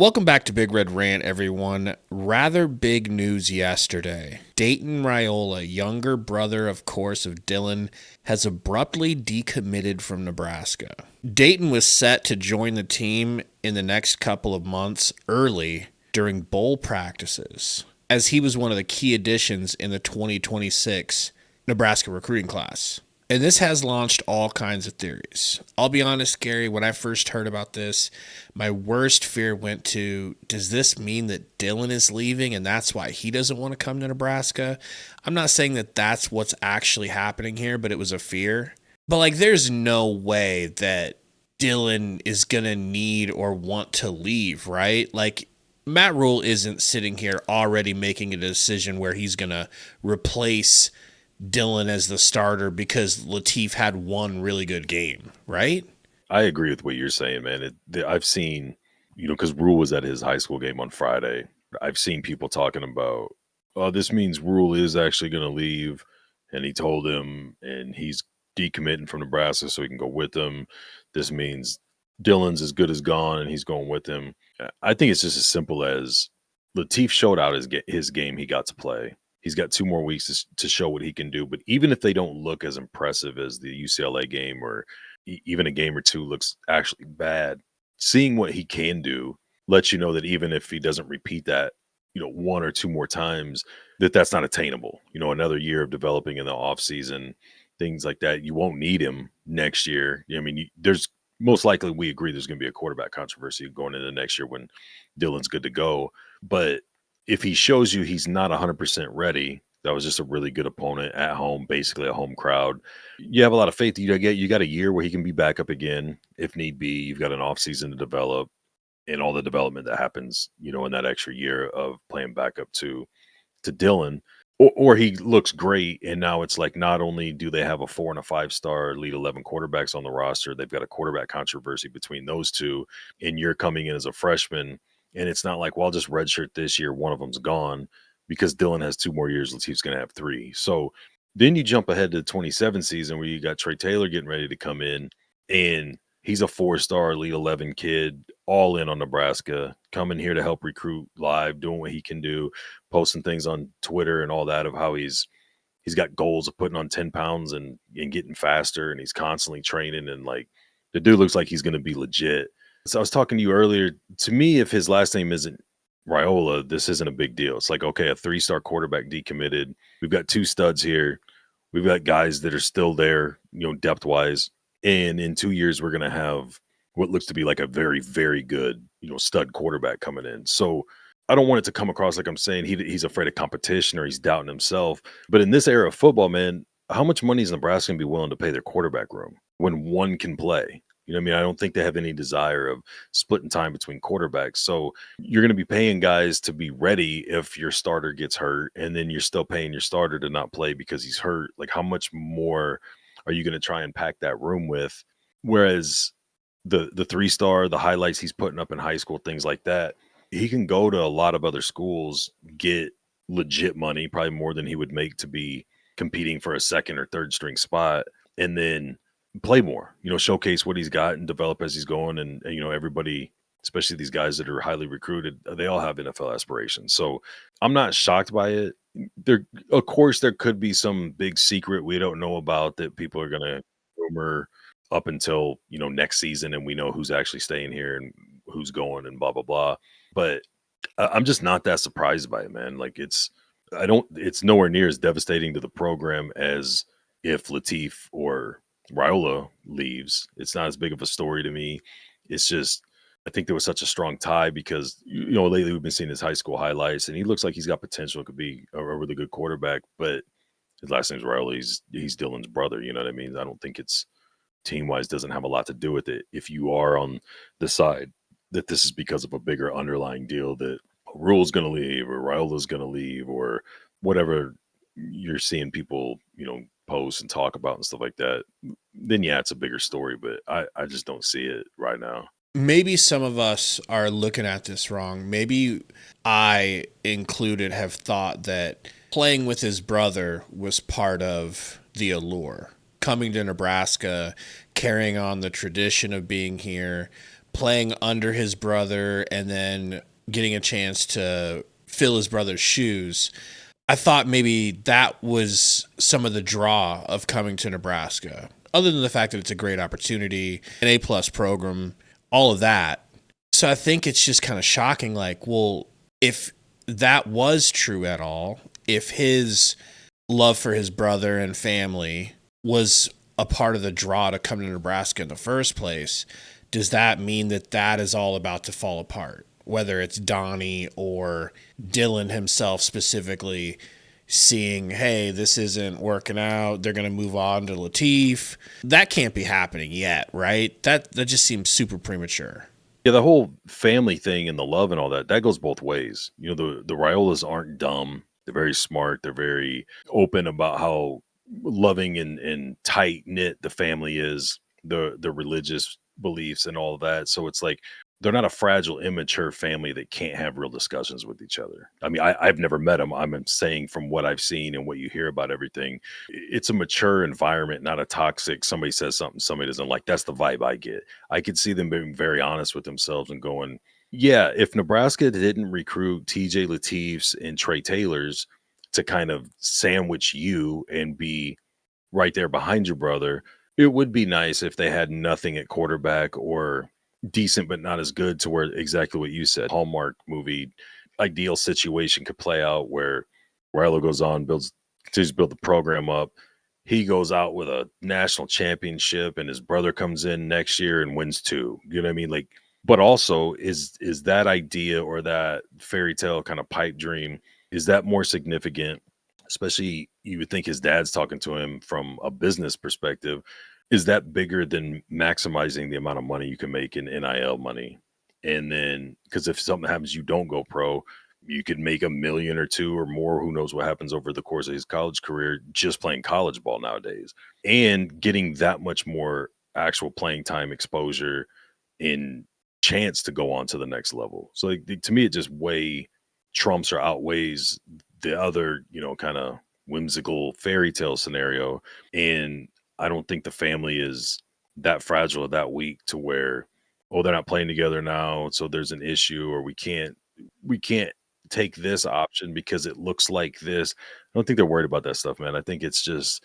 Welcome back to Big Red Rant, everyone. Rather big news yesterday. Dayton Raiola, younger brother, of course, of Dylan, has abruptly decommitted from Nebraska. Dayton was set to join the team in the next couple of months early during bowl practices, as he was one of the key additions in the 2026 Nebraska recruiting class. And this has launched all kinds of theories. I'll be honest, Gary, when I first heard about this, my worst fear went to, does this mean that Dylan is leaving and that's why he doesn't want to come to Nebraska? I'm not saying that that's what's actually happening here, but it was a fear. But, there's no way that Dylan is going to need or want to leave, right? Matt Rule isn't sitting here already making a decision where he's going to replace Dylan as the starter because Latif had one really good game, right? I agree with what you're saying, man. I've seen, because Rule was at his high school game on Friday. I've seen people talking about, oh, this means Rule is actually going to leave. And he told him, and he's decommitting from Nebraska so he can go with them. This means Dylan's as good as gone and he's going with him. I think it's just as simple as Latif showed out his game he got to play. He's got 2 more weeks to show what he can do. But even if they don't look as impressive as the UCLA game or even a game or two looks actually bad, seeing what he can do lets you know that even if he doesn't repeat that, 1 or 2 more times, that's not attainable. Another year of developing in the off season, things like that. You won't need him next year. I mean, there's most likely, we agree there's going to be a quarterback controversy going into next year when Dylan's good to go. But if he shows you he's not 100% ready, that was just a really good opponent at home, basically a home crowd. You have a lot of faith. You got a year where he can be back up again if need be. You've got an off season to develop and all the development that happens, in that extra year of playing backup to Dylan. Or he looks great, and now it's like not only do they have a 4 and a 5-star lead 11 quarterbacks on the roster, they've got a quarterback controversy between those two, and you're coming in as a freshman, and it's not like, well, I'll just redshirt this year, one of them's gone, because Dylan has 2 more years, Latif's going to have 3. So then you jump ahead to the 27 season where you got Trey Taylor getting ready to come in, and he's a 4-star lead 11 kid, all in on Nebraska, coming here to help recruit live, doing what he can do, posting things on Twitter and all that of how he's got goals of putting on 10 pounds and getting faster, and he's constantly training, and the dude looks like he's going to be legit. So I was talking to you earlier. To me, if his last name isn't Raiola, this isn't a big deal. It's like, okay, a 3-star quarterback decommitted. We've got 2 studs here. We've got guys that are still there, depth wise. And in 2 years, we're going to have what looks to be like a very, very good, stud quarterback coming in. So I don't want it to come across like I'm saying he's afraid of competition or he's doubting himself. But in this era of football, man, how much money is Nebraska going to be willing to pay their quarterback room when one can play? You know what I mean? I don't think they have any desire of splitting time between quarterbacks. So you're going to be paying guys to be ready if your starter gets hurt, and then you're still paying your starter to not play because he's hurt. Like, how much more are you going to try and pack that room with? Whereas the 3-star, the highlights he's putting up in high school, things like that, he can go to a lot of other schools, get legit money, probably more than he would make to be competing for a second or third string spot, and then play more, showcase what he's got and develop as he's going. And everybody, especially these guys that are highly recruited, they all have NFL aspirations. So I'm not shocked by it. Of course, there could be some big secret we don't know about that people are going to rumor up until, next season, and we know who's actually staying here and who's going and blah, blah, blah. But I'm just not that surprised by it, man. It's nowhere near as devastating to the program as if Latif or Raiola leaves. It's not as big of a story to me. It's just, I think there was such a strong tie because, lately we've been seeing his high school highlights, and he looks like he's got potential, could be a really good quarterback, but his last name's Raiola. He's Dylan's brother. You know what I mean? I don't think it's team-wise doesn't have a lot to do with it. If you are on the side that this is because of a bigger underlying deal that Rule's going to leave or Raiola's going to leave or whatever you're seeing people, post and talk about and stuff like that, then yeah, it's a bigger story, but I just don't see it right now. Maybe some of us are looking at this wrong. Maybe I included have thought that playing with his brother was part of the allure. Coming to Nebraska, carrying on the tradition of being here, playing under his brother and then getting a chance to fill his brother's shoes. I thought maybe that was some of the draw of coming to Nebraska. Other than the fact that it's a great opportunity, an A-plus program, all of that. So I think it's just kind of shocking. Like, well, if that was true at all, if his love for his brother and family was a part of the draw to come to Nebraska in the first place, does that mean that that is all about to fall apart? Whether it's Donnie or Dylan himself specifically seeing, hey, this isn't working out, they're going to move on to Latif. That can't be happening yet, right? That just seems super premature. Yeah, the whole family thing and the love and all that, that goes both ways. The Raiolas aren't dumb. They're very smart. They're very open about how loving and tight knit the family is, the religious beliefs and all of that. So it's like they're not a fragile, immature family that can't have real discussions with each other. I mean, I've never met them. I'm saying from what I've seen and what you hear about everything, it's a mature environment, not a toxic. Somebody says something somebody doesn't like. That's the vibe I get. I could see them being very honest with themselves and going, yeah, if Nebraska didn't recruit TJ Latifs and Trey Taylors to kind of sandwich you and be right there behind your brother, it would be nice if they had nothing at quarterback or decent but not as good, to where exactly what you said, Hallmark movie ideal situation could play out where Raiola goes on, continues to build the program up. He goes out with a national championship and his brother comes in next year and wins two. You know what I mean? Like, but also is that idea or that fairy tale kind of pipe dream, is that more significant? Especially you would think his dad's talking to him from a business perspective. Is that bigger than maximizing the amount of money you can make in NIL money? And then, because if something happens, you don't go pro, you could make 1 million or two or more. Who knows what happens over the course of his college career just playing college ball nowadays, and getting that much more actual playing time exposure in chance to go on to the next level. So like, to me, it just way trumps or outweighs the other, kind of whimsical fairy tale scenario. And I don't think the family is that fragile or that weak to where, oh, they're not playing together now, so there's an issue, or we can't take this option because it looks like this. I don't think they're worried about that stuff, man. I think it's just,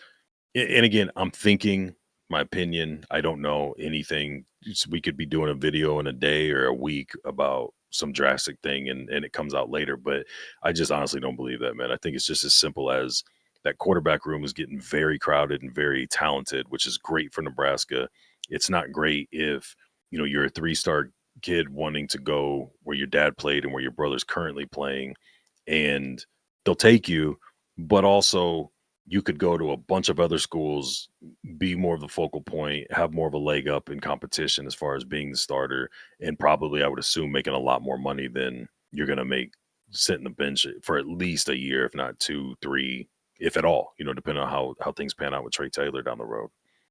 and again, I'm thinking, my opinion, I don't know anything. We could be doing a video in a day or a week about some drastic thing, and it comes out later. But I just honestly don't believe that, man. I think it's just as simple as that quarterback room is getting very crowded and very talented, which is great for Nebraska. It's not great if, you're a 3-star kid wanting to go where your dad played and where your brother's currently playing, and they'll take you, but also you could go to a bunch of other schools, be more of the focal point, have more of a leg up in competition as far as being the starter, and probably, I would assume, making a lot more money than you're going to make sitting the bench for at least a year, if not 2, 3, if at all, depending on how things pan out with Trey Taylor down the road.